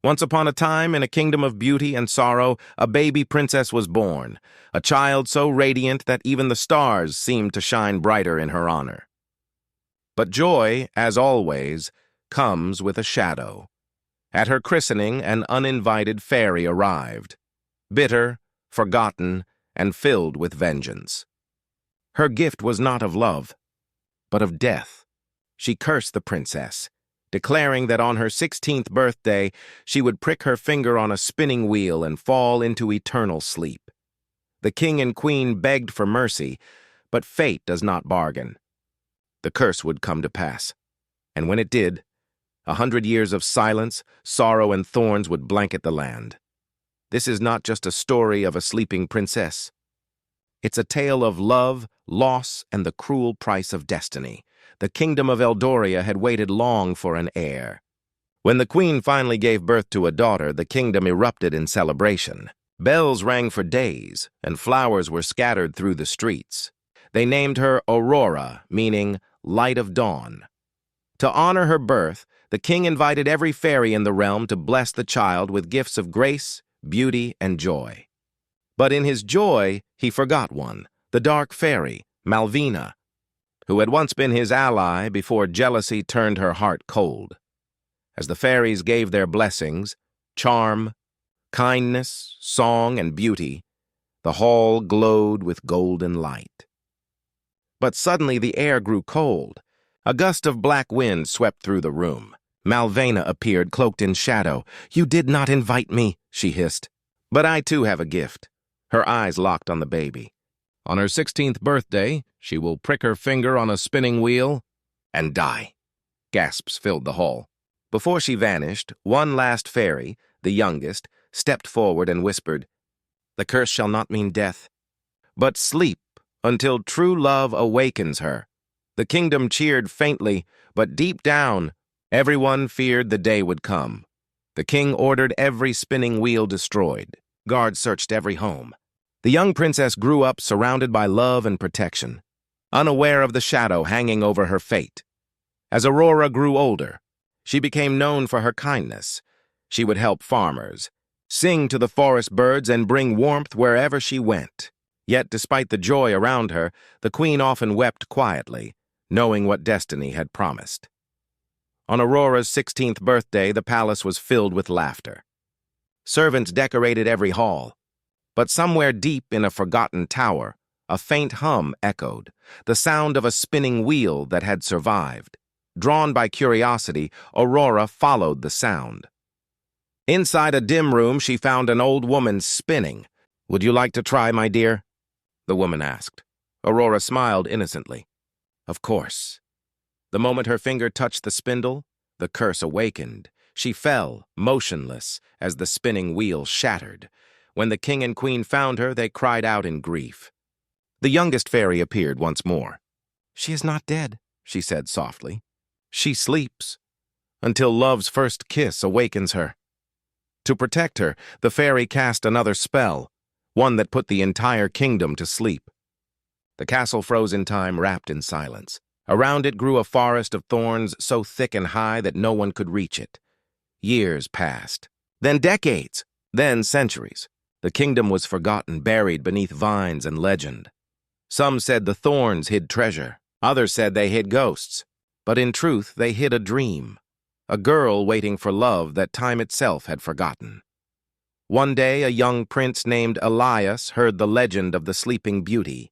Once upon a time, in a kingdom of beauty and sorrow, a baby princess was born, a child so radiant that even the stars seemed to shine brighter in her honor. But joy, as always, comes with a shadow. At her christening, an uninvited fairy arrived, bitter, forgotten, and filled with vengeance. Her gift was not of love, but of death. She cursed the princess, declaring that on her 16th birthday she would prick her finger on a spinning wheel and fall into eternal sleep. The king and queen begged for mercy, but fate does not bargain. The curse would come to pass, and when it did, 100 years of silence, sorrow, and thorns would blanket the land. This is not just a story of a sleeping princess. It's a tale of love, loss, and the cruel price of destiny. The kingdom of Eldoria had waited long for an heir. When the queen finally gave birth to a daughter, the kingdom erupted in celebration. Bells rang for days, and flowers were scattered through the streets. They named her Aurora, meaning light of dawn. To honor her birth, the king invited every fairy in the realm to bless the child with gifts of grace, beauty, and joy. But in his joy, he forgot one, the dark fairy, Malvina, who had once been his ally before jealousy turned her heart cold. As the fairies gave their blessings, charm, kindness, song, and beauty, the hall glowed with golden light. But suddenly the air grew cold. A gust of black wind swept through the room. Malvina appeared, cloaked in shadow. "You did not invite me," she hissed. "But I too have a gift." Her eyes locked on the baby. On her 16th birthday, she will prick her finger on a spinning wheel and die. Gasps filled the hall. Before she vanished, one last fairy, the youngest, stepped forward and whispered, "The curse shall not mean death, but sleep until true love awakens her." The kingdom cheered faintly, but deep down, everyone feared the day would come. The king ordered every spinning wheel destroyed. Guards searched every home. The young princess grew up surrounded by love and protection, unaware of the shadow hanging over her fate. As Aurora grew older, she became known for her kindness. She would help farmers, sing to the forest birds, and bring warmth wherever she went. Yet, despite the joy around her, the queen often wept quietly, knowing what destiny had promised. On Aurora's 16th birthday, the palace was filled with laughter. Servants decorated every hall. But somewhere deep in a forgotten tower, a faint hum echoed, the sound of a spinning wheel that had survived. Drawn by curiosity, Aurora followed the sound. Inside a dim room, she found an old woman spinning. "Would you like to try, my dear?" the woman asked. Aurora smiled innocently. "Of course." The moment her finger touched the spindle, the curse awakened. She fell, motionless, as the spinning wheel shattered. When the king and queen found her, they cried out in grief. The youngest fairy appeared once more. "She is not dead," she said softly. "She sleeps, until love's first kiss awakens her." To protect her, the fairy cast another spell, one that put the entire kingdom to sleep. The castle froze in time, wrapped in silence. Around it grew a forest of thorns so thick and high that no one could reach it. Years passed, then decades, then centuries. The kingdom was forgotten, buried beneath vines and legend. Some said the thorns hid treasure. Others said they hid ghosts. But in truth, they hid a dream. A girl waiting for love that time itself had forgotten. One day, a young prince named Elias heard the legend of the sleeping beauty.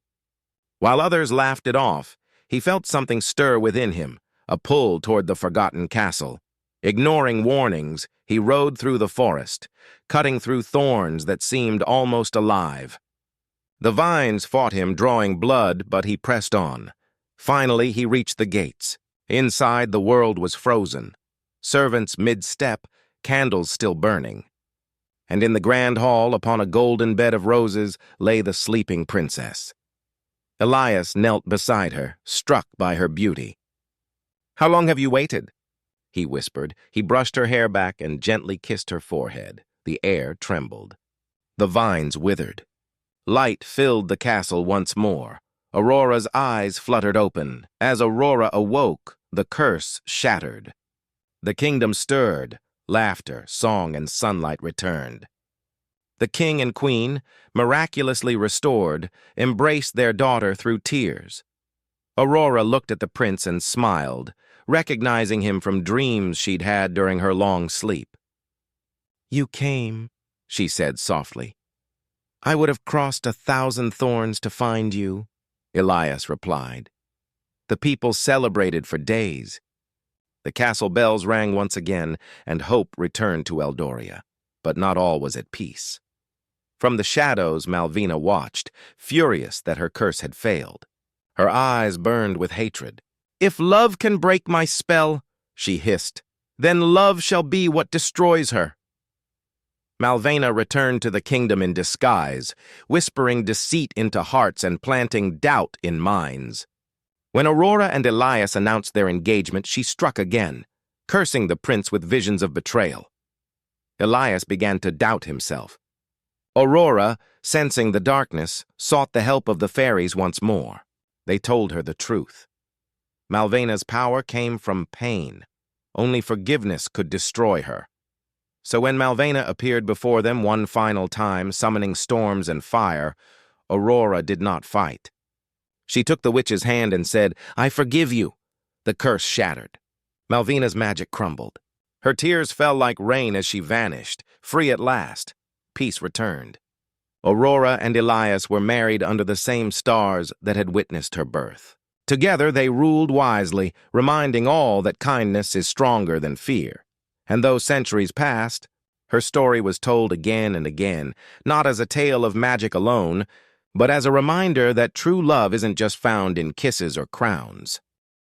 While others laughed it off, he felt something stir within him, a pull toward the forgotten castle. Ignoring warnings, he rode through the forest, cutting through thorns that seemed almost alive. The vines fought him, drawing blood, but he pressed on. Finally, he reached the gates. Inside, the world was frozen. Servants mid-step, candles still burning. And in the grand hall, upon a golden bed of roses, lay the sleeping princess. Elias knelt beside her, struck by her beauty. "How long have you waited?" he whispered. He brushed her hair back and gently kissed her forehead. The air trembled. The vines withered. Light filled the castle once more. Aurora's eyes fluttered open. As Aurora awoke, the curse shattered. The kingdom stirred. Laughter, song, and sunlight returned. The king and queen, miraculously restored, embraced their daughter through tears. Aurora looked at the prince and smiled, recognizing him from dreams she'd had during her long sleep. "You came," she said softly. "I would have crossed 1,000 thorns to find you," Elias replied. The people celebrated for days. The castle bells rang once again, and hope returned to Eldoria. But not all was at peace. From the shadows, Malvina watched, furious that her curse had failed. Her eyes burned with hatred. "If love can break my spell," she hissed, "then love shall be what destroys her." Malvina returned to the kingdom in disguise, whispering deceit into hearts and planting doubt in minds. When Aurora and Elias announced their engagement, she struck again, cursing the prince with visions of betrayal. Elias began to doubt himself. Aurora, sensing the darkness, sought the help of the fairies once more. They told her the truth. Malvina's power came from pain. Only forgiveness could destroy her. So when Malvina appeared before them one final time, summoning storms and fire, Aurora did not fight. She took the witch's hand and said, "I forgive you." The curse shattered. Malvina's magic crumbled. Her tears fell like rain as she vanished, free at last. Peace returned. Aurora and Elias were married under the same stars that had witnessed her birth. Together they ruled wisely, reminding all that kindness is stronger than fear. And though centuries passed, her story was told again and again, not as a tale of magic alone, but as a reminder that true love isn't just found in kisses or crowns.